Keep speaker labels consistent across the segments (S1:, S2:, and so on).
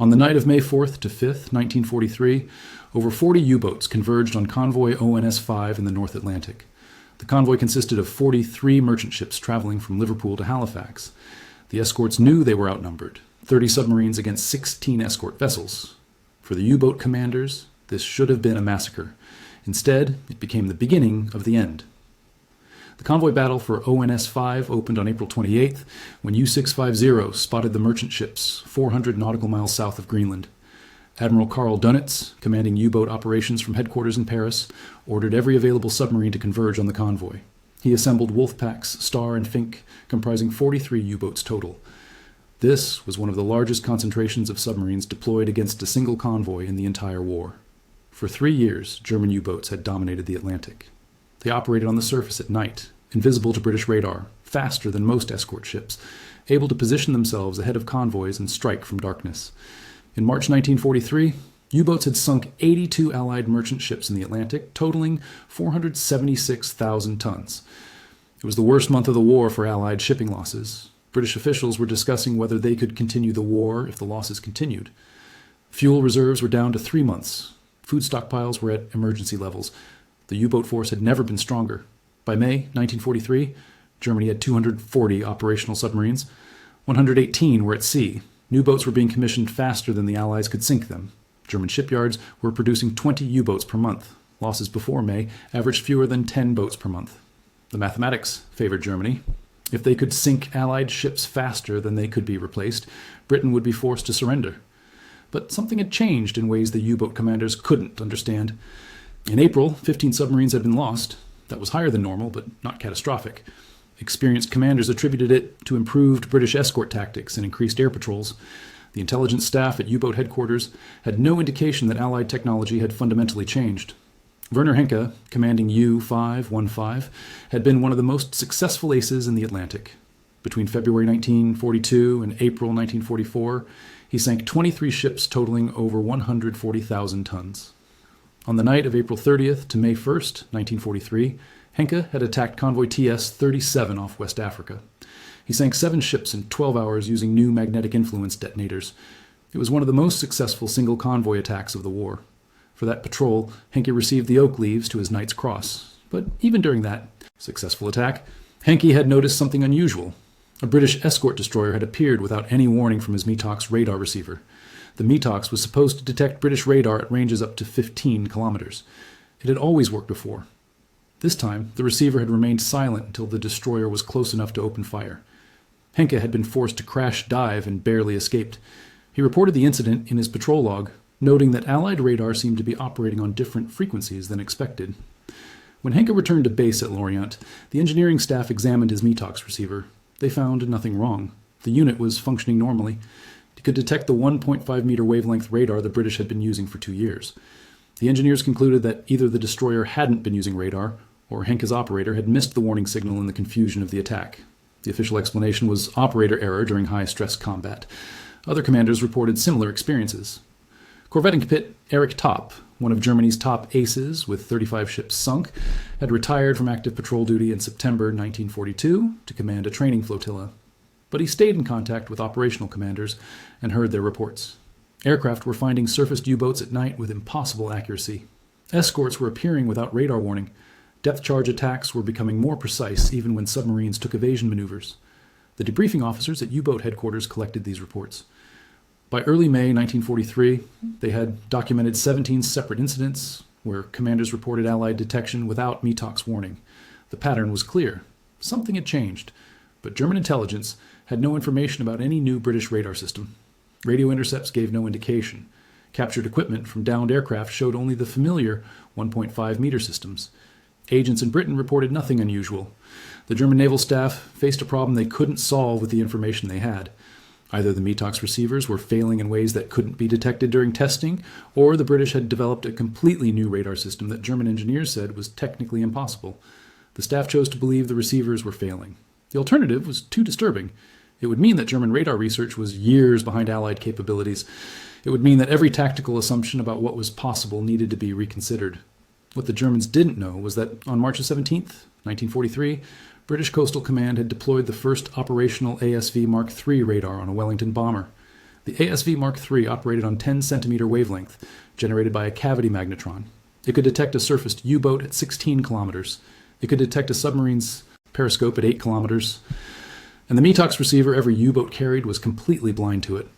S1: On the night of May 4th to 5th, 1943, over 40 U-boats converged on convoy ONS-5 in the North Atlantic. The convoy consisted of 43 merchant ships traveling from Liverpool to Halifax. The escorts knew they were outnumbered, 30 submarines against 16 escort vessels. For the U-boat commanders, this should have been a massacre. Instead, it became the beginning of the end. The convoy battle for ONS-5 opened on April 28th when U-650 spotted the merchant ships 400 nautical miles south of Greenland. Admiral Karl Dönitz, commanding U-boat operations from headquarters in Paris, ordered every available submarine to converge on the convoy. He assembled Wolfpacks Star and Fink, comprising 43 U-boats total. This was one of the largest concentrations of submarines deployed against a single convoy in the entire war. For 3 years, German U-boats had dominated the Atlantic. They operated on the surface at night, invisible to British radar, faster than most escort ships, able to position themselves ahead of convoys and strike from darkness. In March 1943, U-boats had sunk 82 Allied merchant ships in the Atlantic, totaling 476,000 tons. It was the worst month of the war for Allied shipping losses. British officials were discussing whether they could continue the war if the losses continued. Fuel reserves were down to 3 months. Food stockpiles were at emergency levels. The U-boat force had never been stronger. By May 1943, Germany had 240 operational submarines. 118 were at sea. New boats were being commissioned faster than the Allies could sink them. German shipyards were producing 20 U-boats per month. Losses before May averaged fewer than 10 boats per month. The mathematics favored Germany. If they could sink Allied ships faster than they could be replaced, Britain would be forced to surrender. But something had changed in ways the U-boat commanders couldn't understand. In April, 15 submarines had been lost. That was higher than normal, but not catastrophic. Experienced commanders attributed it to improved British escort tactics and increased air patrols. The intelligence staff at U-boat headquarters had no indication that Allied technology had fundamentally changed. Werner Henke, commanding U-515, had been one of the most successful aces in the Atlantic. Between February 1942 and April 1944, he sank 23 ships totaling over 140,000 tons. On the night of April 30th to May 1st, 1943, Henke had attacked convoy TS-37 off West Africa. He sank 7 ships in 12 hours using new magnetic influence detonators. It was one of the most successful single convoy attacks of the war. For that patrol, Henke received the Oak Leaves to his Knight's Cross. But even during that successful attack, Henke had noticed something unusual. A British escort destroyer had appeared without any warning from his METOX radar receiver. The METOX was supposed to detect British radar at ranges up to 15 kilometers. It had always worked before. This time, the receiver had remained silent until the destroyer was close enough to open fire. Henke had been forced to crash dive and barely escaped. He reported the incident in his patrol log, noting that Allied radar seemed to be operating on different frequencies than expected. When Henke returned to base at Lorient, the engineering staff examined his METOX receiver. They found nothing wrong. The unit was functioning normally. It could detect the 1.5-meter wavelength radar the British had been using for 2 years. The engineers concluded that either the destroyer hadn't been using radar, or Henke's operator had missed the warning signal in the confusion of the attack. The official explanation was operator error during high-stress combat. Other commanders reported similar experiences. Korvettenkapitän Erich Topp, one of Germany's top aces with 35 ships sunk, had retired from active patrol duty in September 1942 to command a training flotilla. But he stayed in contact with operational commanders and heard their reports. Aircraft were finding surfaced U-boats at night with impossible accuracy. Escorts were appearing without radar warning. Depth charge attacks were becoming more precise even when submarines took evasion maneuvers. The debriefing officers at U-boat headquarters collected these reports. By early May 1943, they had documented 17 separate incidents where commanders reported Allied detection without METOX warning. The pattern was clear. Something had changed, but German intelligence had no information about any new British radar system. Radio intercepts gave no indication. Captured equipment from downed aircraft showed only the familiar 1.5-meter systems. Agents in Britain reported nothing unusual. The German naval staff faced a problem they couldn't solve with the information they had. Either the METOX receivers were failing in ways that couldn't be detected during testing, or the British had developed a completely new radar system that German engineers said was technically impossible. The staff chose to believe the receivers were failing. The alternative was too disturbing. It would mean that German radar research was years behind Allied capabilities. It would mean that every tactical assumption about what was possible needed to be reconsidered. What the Germans didn't know was that on March 17, 1943, British Coastal Command had deployed the first operational ASV Mark III radar on a Wellington bomber. The ASV Mark III operated on 10 centimeter wavelength, generated by a cavity magnetron. It could detect a surfaced U-boat at 16 kilometers. It could detect a submarine's periscope at 8 kilometers. And the METOX receiver every U-boat carried was completely blind to it.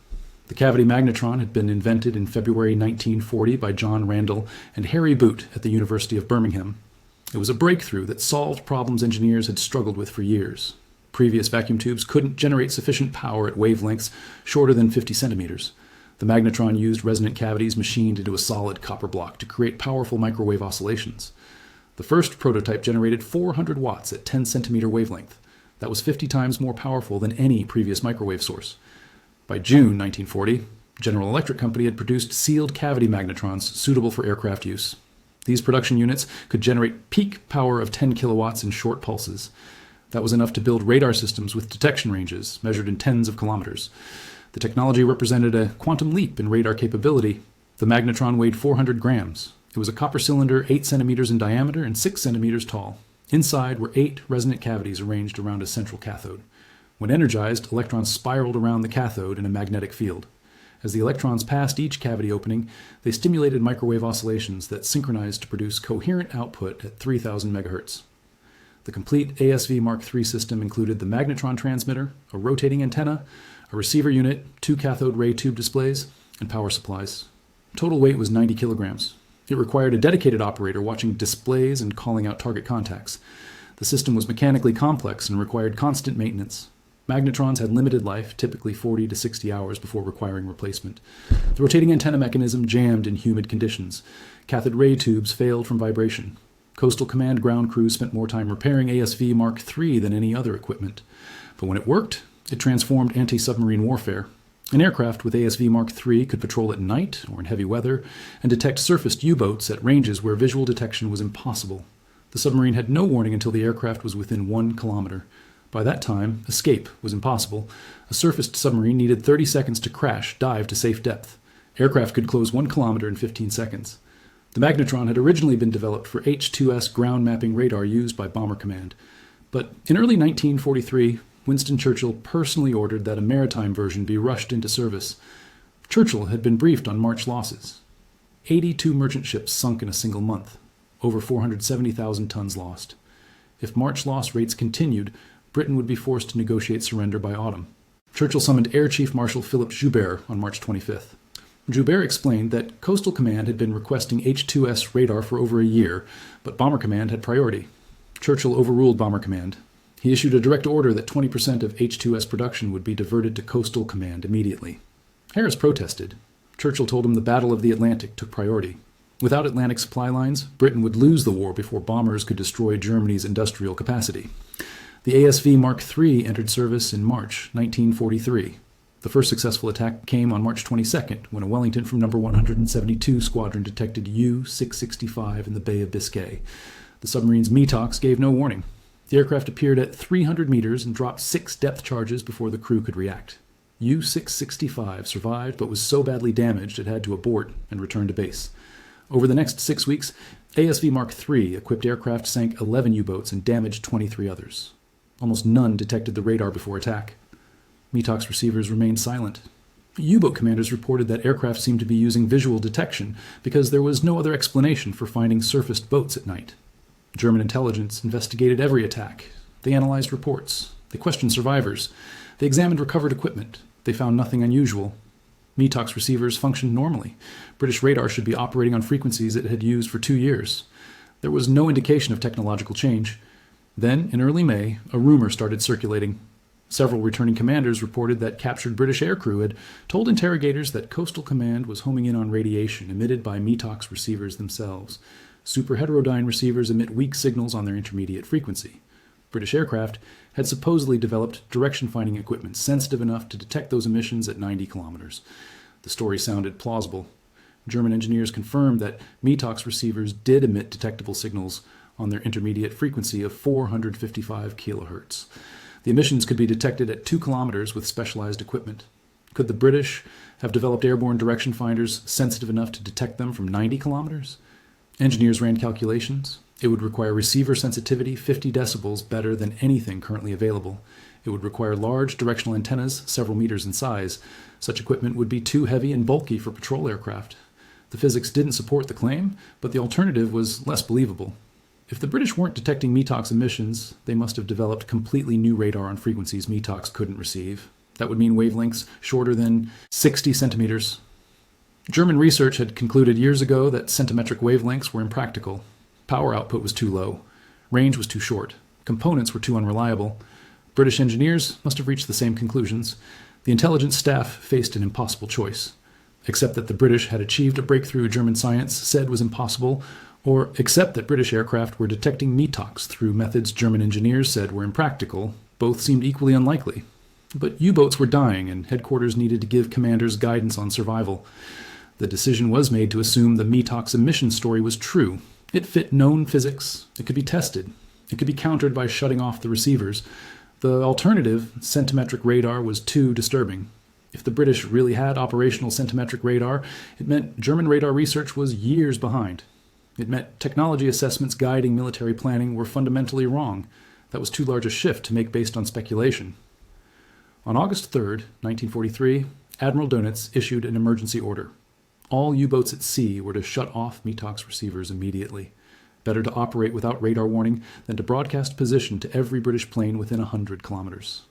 S1: The cavity magnetron had been invented in February 1940 by John Randall and Harry Boot at the University of Birmingham. It was a breakthrough that solved problems engineers had struggled with for years. Previous vacuum tubes couldn't generate sufficient power at wavelengths shorter than 50 centimeters. The magnetron used resonant cavities machined into a solid copper block to create powerful microwave oscillations. The first prototype generated 400 watts at 10 centimeter wavelength. That was 50 times more powerful than any previous microwave source. By June 1940, General Electric Company had produced sealed cavity magnetrons suitable for aircraft use. These production units could generate peak power of 10 kilowatts in short pulses. That was enough to build radar systems with detection ranges measured in tens of kilometers. The technology represented a quantum leap in radar capability. The magnetron weighed 400 grams. It was a copper cylinder 8 centimeters in diameter and 6 centimeters tall. Inside were 8 resonant cavities arranged around a central cathode. When energized, electrons spiraled around the cathode in a magnetic field. As the electrons passed each cavity opening, they stimulated microwave oscillations that synchronized to produce coherent output at 3,000 megahertz. The complete ASV Mark III system included the magnetron transmitter, a rotating antenna, a receiver unit, 2 cathode ray tube displays, and power supplies. Total weight was 90 kilograms. It required a dedicated operator watching displays and calling out target contacts. The system was mechanically complex and required constant maintenance. Magnetrons had limited life, typically 40 to 60 hours before requiring replacement. The rotating antenna mechanism jammed in humid conditions. Cathode ray tubes failed from vibration. Coastal Command ground crews spent more time repairing ASV Mark III than any other equipment. But when it worked, it transformed anti-submarine warfare. An aircraft with ASV Mark III could patrol at night or in heavy weather and detect surfaced U-boats at ranges where visual detection was impossible. The submarine had no warning until the aircraft was within 1 kilometer. By that time, escape was impossible. A surfaced submarine needed 30 seconds to crash, dive to safe depth. Aircraft could close 1 kilometer in 15 seconds. The magnetron had originally been developed for H-2S ground mapping radar used by Bomber Command. But in early 1943, Winston Churchill personally ordered that a maritime version be rushed into service. Churchill had been briefed on March losses. 82 merchant ships sunk in a single month. Over 470,000 tons lost. If March loss rates continued, Britain would be forced to negotiate surrender by autumn. Churchill summoned Air Chief Marshal Philip Joubert on March 25th. Joubert explained that Coastal Command had been requesting H-2S radar for over a year, but Bomber Command had priority. Churchill overruled Bomber Command. He issued a direct order that 20% of H-2S production would be diverted to Coastal Command immediately. Harris protested. Churchill told him the Battle of the Atlantic took priority. Without Atlantic supply lines, Britain would lose the war before bombers could destroy Germany's industrial capacity. The ASV Mark III entered service in March 1943. The first successful attack came on March 22nd, when a Wellington from No. 172 Squadron detected U-665 in the Bay of Biscay. The submarine's METOX gave no warning. The aircraft appeared at 300 meters and dropped 6 depth charges before the crew could react. U-665 survived but was so badly damaged it had to abort and return to base. Over the next 6 weeks, ASV Mark III equipped aircraft sank 11 U-boats and damaged 23 others. Almost none detected the radar before attack. METOX receivers remained silent. U-boat commanders reported that aircraft seemed to be using visual detection because there was no other explanation for finding surfaced boats at night. German intelligence investigated every attack. They analyzed reports. They questioned survivors. They examined recovered equipment. They found nothing unusual. METOX receivers functioned normally. British radar should be operating on frequencies it had used for 2 years. There was no indication of technological change. Then, in early May, a rumor started circulating. Several returning commanders reported that captured British aircrew had told interrogators that Coastal Command was homing in on radiation emitted by METOX receivers themselves. Superheterodyne receivers emit weak signals on their intermediate frequency. British aircraft had supposedly developed direction-finding equipment sensitive enough to detect those emissions at 90 kilometers. The story sounded plausible. German engineers confirmed that METOX receivers did emit detectable signals on their intermediate frequency of 455 kilohertz. The emissions could be detected at 2 kilometers with specialized equipment. Could the British have developed airborne direction finders sensitive enough to detect them from 90 kilometers? Engineers ran calculations. It would require receiver sensitivity 50 decibels better than anything currently available. It would require large directional antennas, several meters in size. Such equipment would be too heavy and bulky for patrol aircraft. The physics didn't support the claim, but the alternative was less believable. If the British weren't detecting METOX emissions, they must have developed completely new radar on frequencies METOX couldn't receive. That would mean wavelengths shorter than 60 centimeters. German research had concluded years ago that centimetric wavelengths were impractical. Power output was too low. Range was too short. Components were too unreliable. British engineers must have reached the same conclusions. The intelligence staff faced an impossible choice. Accept that the British had achieved a breakthrough German science said was impossible, or accept that British aircraft were detecting METOX through methods German engineers said were impractical. Both seemed equally unlikely. But U-boats were dying, and headquarters needed to give commanders guidance on survival. The decision was made to assume the METOX emission story was true. It fit known physics. It could be tested. It could be countered by shutting off the receivers. The alternative, centimetric radar, was too disturbing. If the British really had operational centimetric radar, it meant German radar research was years behind. It meant technology assessments guiding military planning were fundamentally wrong. That was too large a shift to make based on speculation. On August 3, 1943, Admiral Dönitz issued an emergency order. All U-boats at sea were to shut off METOX receivers immediately. Better to operate without radar warning than to broadcast position to every British plane within 100 kilometers.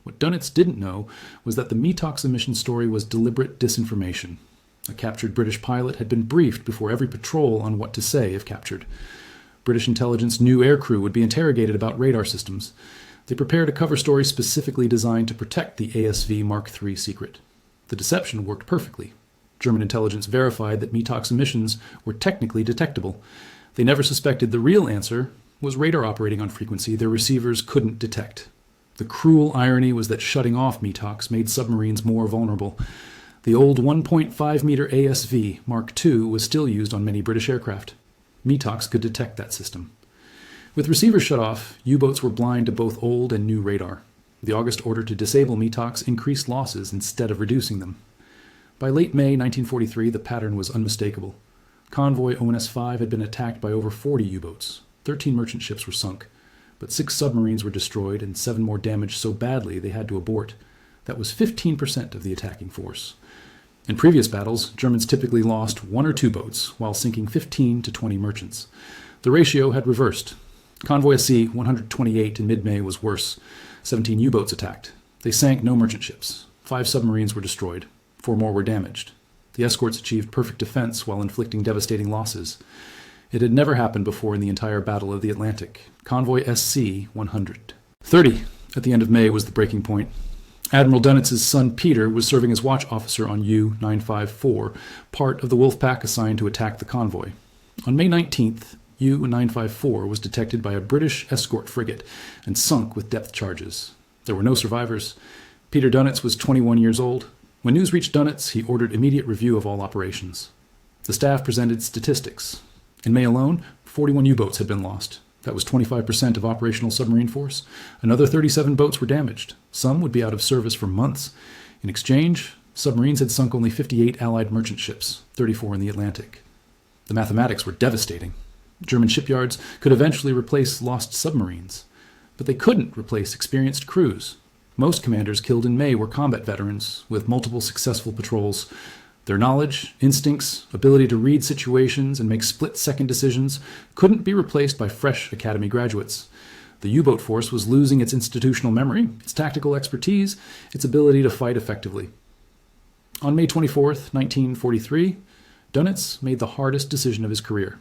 S1: What Dönitz didn't know was that the METOX emission story was deliberate disinformation. A captured British pilot had been briefed before every patrol on what to say if captured. British intelligence knew aircrew would be interrogated about radar systems. They prepared a cover story specifically designed to protect the ASV Mark III secret. The deception worked perfectly. German intelligence verified that METOX emissions were technically detectable. They never suspected the real answer was radar operating on frequency their receivers couldn't detect. The cruel irony was that shutting off METOX made submarines more vulnerable. The old 1.5-meter ASV Mark II was still used on many British aircraft. METOX could detect that system. With receivers shut off, U-boats were blind to both old and new radar. The August order to disable METOX increased losses instead of reducing them. By late May 1943, the pattern was unmistakable. Convoy ONS-5 had been attacked by over 40 U-boats. 13 merchant ships were sunk, but 6 submarines were destroyed and 7 more damaged so badly they had to abort. That was 15% of the attacking force. In previous battles, Germans typically lost 1 or 2 boats, while sinking 15 to 20 merchants. The ratio had reversed. Convoy C-128 in mid-May was worse. 17 U-boats attacked. They sank no merchant ships. 5 submarines were destroyed. 4 more were damaged. The escorts achieved perfect defense while inflicting devastating losses. It had never happened before in the entire Battle of the Atlantic. Convoy SC-100. 30 at the end of May was the breaking point. Admiral Dönitz's son Peter was serving as watch officer on U-954, part of the wolf pack assigned to attack the convoy. On May 19th, U-954 was detected by a British escort frigate and sunk with depth charges. There were no survivors. Peter Dönitz was 21 years old. When news reached Dönitz, he ordered immediate review of all operations. The staff presented statistics. In May alone, 41 U-boats had been lost. That was 25% of operational submarine force. Another 37 boats were damaged. Some would be out of service for months. In exchange, submarines had sunk only 58 Allied merchant ships, 34 in the Atlantic. The mathematics were devastating. German shipyards could eventually replace lost submarines, but they couldn't replace experienced crews. Most commanders killed in May were combat veterans with multiple successful patrols. Their knowledge, instincts, ability to read situations and make split-second decisions couldn't be replaced by fresh academy graduates. The U-boat force was losing its institutional memory, its tactical expertise, its ability to fight effectively. On May 24th, 1943, Dönitz made the hardest decision of his career.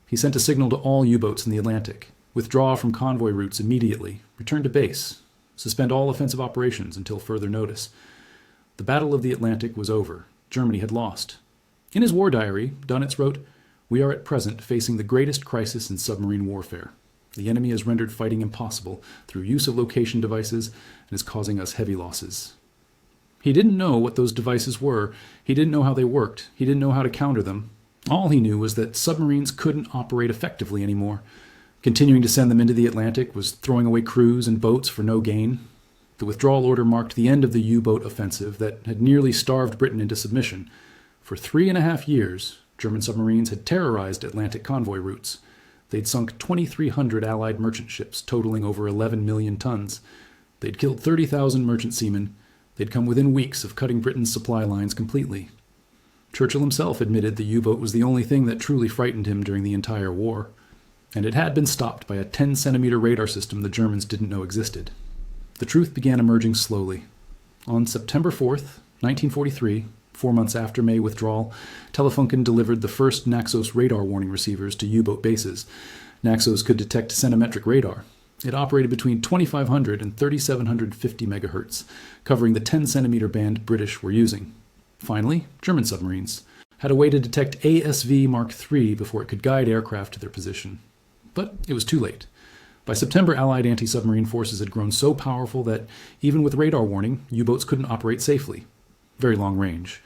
S1: He sent a signal to all U-boats in the Atlantic. Withdraw from convoy routes immediately. Return to base. Suspend all offensive operations until further notice. The Battle of the Atlantic was over. Germany had lost. In his war diary, Dönitz wrote, "We are at present facing the greatest crisis in submarine warfare. The enemy has rendered fighting impossible through use of location devices and is causing us heavy losses." He didn't know what those devices were. He didn't know how they worked. He didn't know how to counter them. All he knew was that submarines couldn't operate effectively anymore. Continuing to send them into the Atlantic was throwing away crews and boats for no gain. The withdrawal order marked the end of the U-boat offensive that had nearly starved Britain into submission. For 3.5 years, German submarines had terrorized Atlantic convoy routes. They'd sunk 2,300 Allied merchant ships, totaling over 11 million tons. They'd killed 30,000 merchant seamen. They'd come within weeks of cutting Britain's supply lines completely. Churchill himself admitted the U-boat was the only thing that truly frightened him during the entire war, and it had been stopped by a 10-centimeter radar system the Germans didn't know existed. The truth began emerging slowly. On September 4th, 1943, 4 months after May withdrawal, Telefunken delivered the first Naxos radar warning receivers to U-boat bases. Naxos could detect centimetric radar. It operated between 2,500 and 3,750 megahertz, covering the 10-centimeter band British were using. Finally, German submarines had a way to detect ASV Mark III before it could guide aircraft to their position. But it was too late. By September, Allied anti-submarine forces had grown so powerful that, even with radar warning, U-boats couldn't operate safely. Very long range.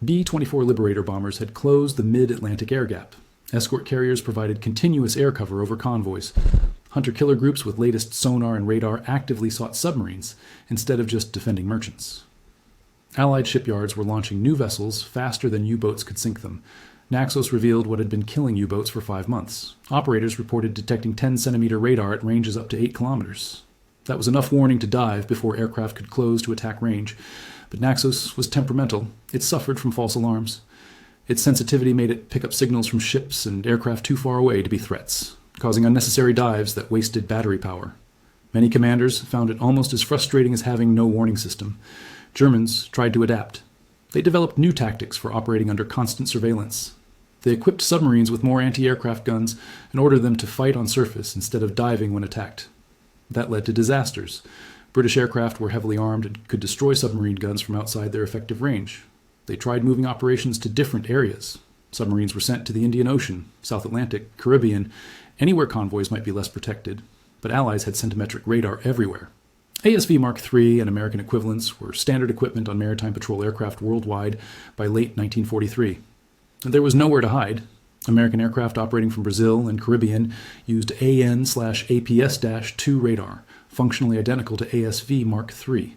S1: B-24 Liberator bombers had closed the mid-Atlantic air gap. Escort carriers provided continuous air cover over convoys. Hunter-killer groups with latest sonar and radar actively sought submarines, instead of just defending merchants. Allied shipyards were launching new vessels faster than U-boats could sink them. Naxos revealed what had been killing U-boats for 5 months. Operators reported detecting 10-centimeter radar at ranges up to 8 kilometers. That was enough warning to dive before aircraft could close to attack range. But Naxos was temperamental. It suffered from false alarms. Its sensitivity made it pick up signals from ships and aircraft too far away to be threats, causing unnecessary dives that wasted battery power. Many commanders found it almost as frustrating as having no warning system. Germans tried to adapt. They developed new tactics for operating under constant surveillance. They equipped submarines with more anti-aircraft guns and ordered them to fight on surface instead of diving when attacked. That led to disasters. British aircraft were heavily armed and could destroy submarine guns from outside their effective range. They tried moving operations to different areas. Submarines were sent to the Indian Ocean, South Atlantic, Caribbean, anywhere convoys might be less protected, but Allies had centimetric radar everywhere. ASV Mark III and American equivalents were standard equipment on maritime patrol aircraft worldwide by late 1943. And there was nowhere to hide. American aircraft operating from Brazil and Caribbean used AN/APS-2 radar, functionally identical to ASV Mark III.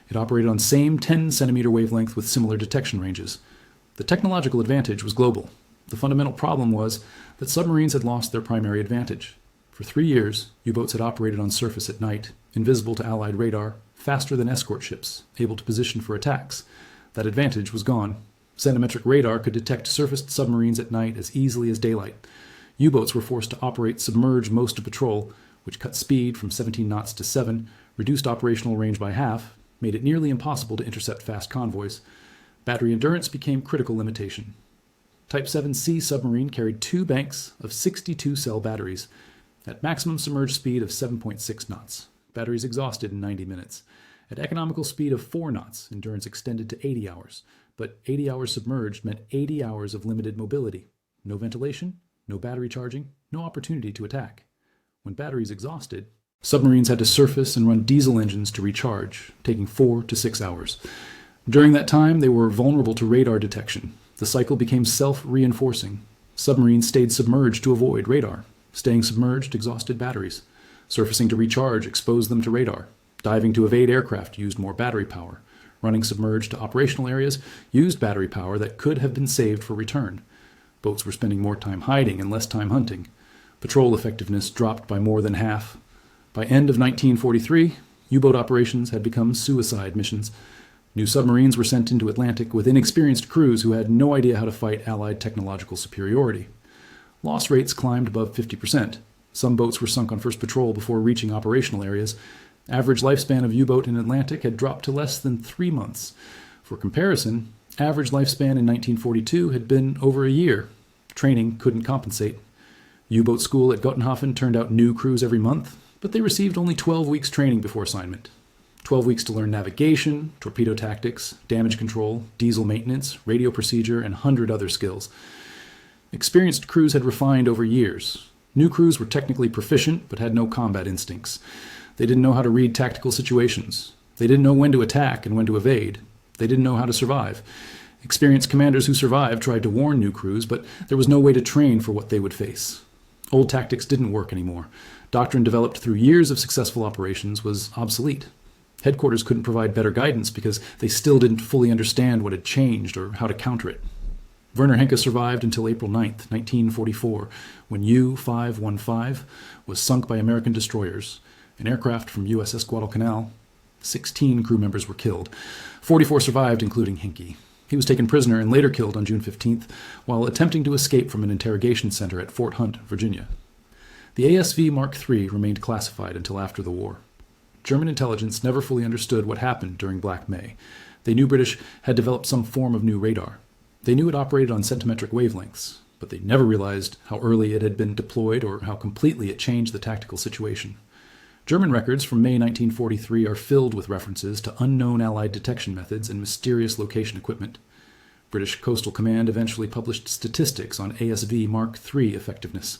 S1: It operated on same 10-centimeter wavelength with similar detection ranges. The technological advantage was global. The fundamental problem was that submarines had lost their primary advantage. For 3 years, U-boats had operated on surface at night, invisible to Allied radar, faster than escort ships, able to position for attacks. That advantage was gone. Centimetric radar could detect surfaced submarines at night as easily as daylight. U-boats were forced to operate submerged most of patrol, which cut speed from 17 knots to 7, reduced operational range by half, made it nearly impossible to intercept fast convoys. Battery endurance became critical limitation. Type 7C submarine carried 2 banks of 62-cell batteries at maximum submerged speed of 7.6 knots. Batteries exhausted in 90 minutes. At economical speed of 4 knots, endurance extended to 80 hours. But 80 hours submerged meant 80 hours of limited mobility. No ventilation, no battery charging, no opportunity to attack. When batteries exhausted, submarines had to surface and run diesel engines to recharge, taking 4 to 6 hours. During that time, they were vulnerable to radar detection. The cycle became self-reinforcing. Submarines stayed submerged to avoid radar. Staying submerged exhausted batteries. Surfacing to recharge exposed them to radar. Diving to evade aircraft used more battery power. Running submerged to operational areas used battery power that could have been saved for return. Boats were spending more time hiding and less time hunting. Patrol effectiveness dropped by more than half. By end of 1943, U-boat operations had become suicide missions. New submarines were sent into Atlantic with inexperienced crews who had no idea how to fight Allied technological superiority. Loss rates climbed above 50%. Some boats were sunk on first patrol before reaching operational areas. Average lifespan of U-boat in Atlantic had dropped to less than 3 months. For comparison, average lifespan in 1942 had been over a year. Training couldn't compensate. U-boat school at Gottenhofen turned out new crews every month, but they received only 12 weeks training before assignment. 12 weeks to learn navigation, torpedo tactics, damage control, diesel maintenance, radio procedure, and 100 other skills. Experienced crews had refined over years. New crews were technically proficient, but had no combat instincts. They didn't know how to read tactical situations. They didn't know when to attack and when to evade. They didn't know how to survive. Experienced commanders who survived tried to warn new crews, but there was no way to train for what they would face. Old tactics didn't work anymore. Doctrine developed through years of successful operations was obsolete. Headquarters couldn't provide better guidance because they still didn't fully understand what had changed or how to counter it. Werner Henke survived until April 9, 1944, when U-515 was sunk by American destroyers, an aircraft from USS Guadalcanal. 16 crew members were killed. 44 survived, including Hincke. He was taken prisoner and later killed on June 15th while attempting to escape from an interrogation center at Fort Hunt, Virginia. The ASV Mark III remained classified until after the war. German intelligence never fully understood what happened during Black May. They knew British had developed some form of new radar. They knew it operated on centimetric wavelengths, but they never realized how early it had been deployed or how completely it changed the tactical situation. German records from May 1943 are filled with references to unknown Allied detection methods and mysterious location equipment. British Coastal Command eventually published statistics on ASV Mark III effectiveness.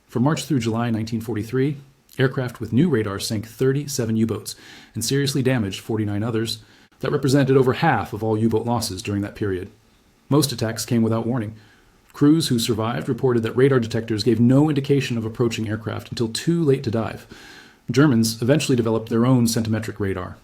S1: From March through July 1943, aircraft with new radar sank 37 U-boats and seriously damaged 49 others. That represented over half of all U-boat losses during that period. Most attacks came without warning. Crews who survived reported that radar detectors gave no indication of approaching aircraft until too late to dive. Germans eventually developed their own centimetric radar.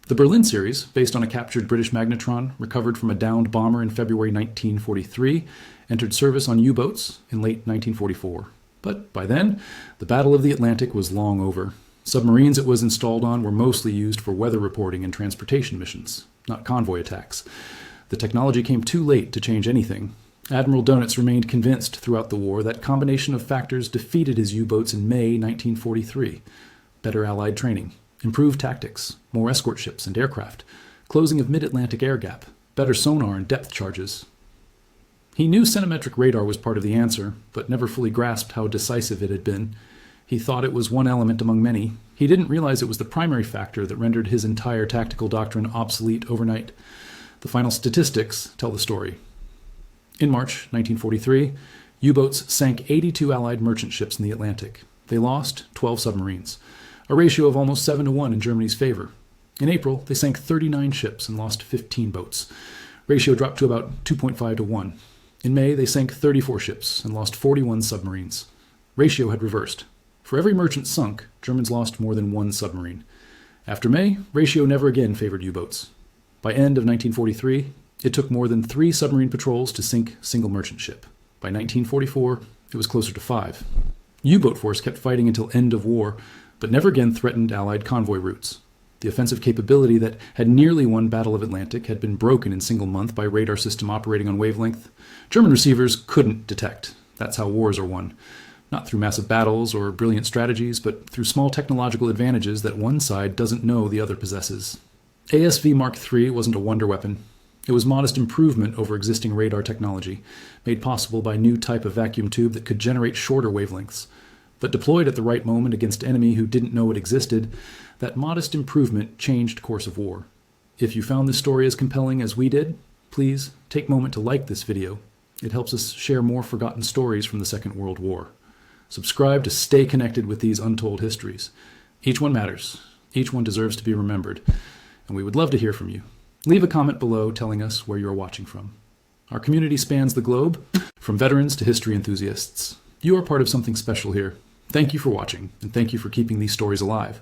S1: The Berlin series, based on a captured British magnetron recovered from a downed bomber in February 1943, entered service on U-boats in late 1944. But by then, the Battle of the Atlantic was long over. Submarines it was installed on were mostly used for weather reporting and transportation missions, not convoy attacks. The technology came too late to change anything. Admiral Donitz remained convinced throughout the war that combination of factors defeated his U-boats in May 1943. Better Allied training, improved tactics, more escort ships and aircraft, closing of mid-Atlantic air gap, better sonar and depth charges. He knew centimetric radar was part of the answer, but never fully grasped how decisive it had been. He thought it was one element among many. He didn't realize it was the primary factor that rendered his entire tactical doctrine obsolete overnight. The final statistics tell the story. In March 1943, U-boats sank 82 Allied merchant ships in the Atlantic. They lost 12 submarines, a ratio of almost 7-1 in Germany's favor. In April, they sank 39 ships and lost 15 boats. Ratio dropped to about 2.5-1. In May, they sank 34 ships and lost 41 submarines. Ratio had reversed. For every merchant sunk, Germans lost more than one submarine. After May, ratio never again favored U-boats. By end of 1943, it took more than 3 submarine patrols to sink a single merchant ship. By 1944, it was closer to 5. U-boat force kept fighting until end of war, but never again threatened Allied convoy routes. The offensive capability that had nearly won Battle of Atlantic had been broken in single month by radar system operating on wavelength. German receivers couldn't detect. That's how wars are won. Not through massive battles or brilliant strategies, but through small technological advantages that one side doesn't know the other possesses. ASV Mark III wasn't a wonder weapon. It was modest improvement over existing radar technology, made possible by a new type of vacuum tube that could generate shorter wavelengths. But deployed at the right moment against enemy who didn't know it existed, that modest improvement changed course of war. If you found this story as compelling as we did, please take a moment to like this video. It helps us share more forgotten stories from the Second World War. Subscribe to stay connected with these untold histories. Each one matters. Each one deserves to be remembered. And we would love to hear from you. Leave a comment below telling us where you are watching from. Our community spans the globe, from veterans to history enthusiasts. You are part of something special here. Thank you for watching, and thank you for keeping these stories alive.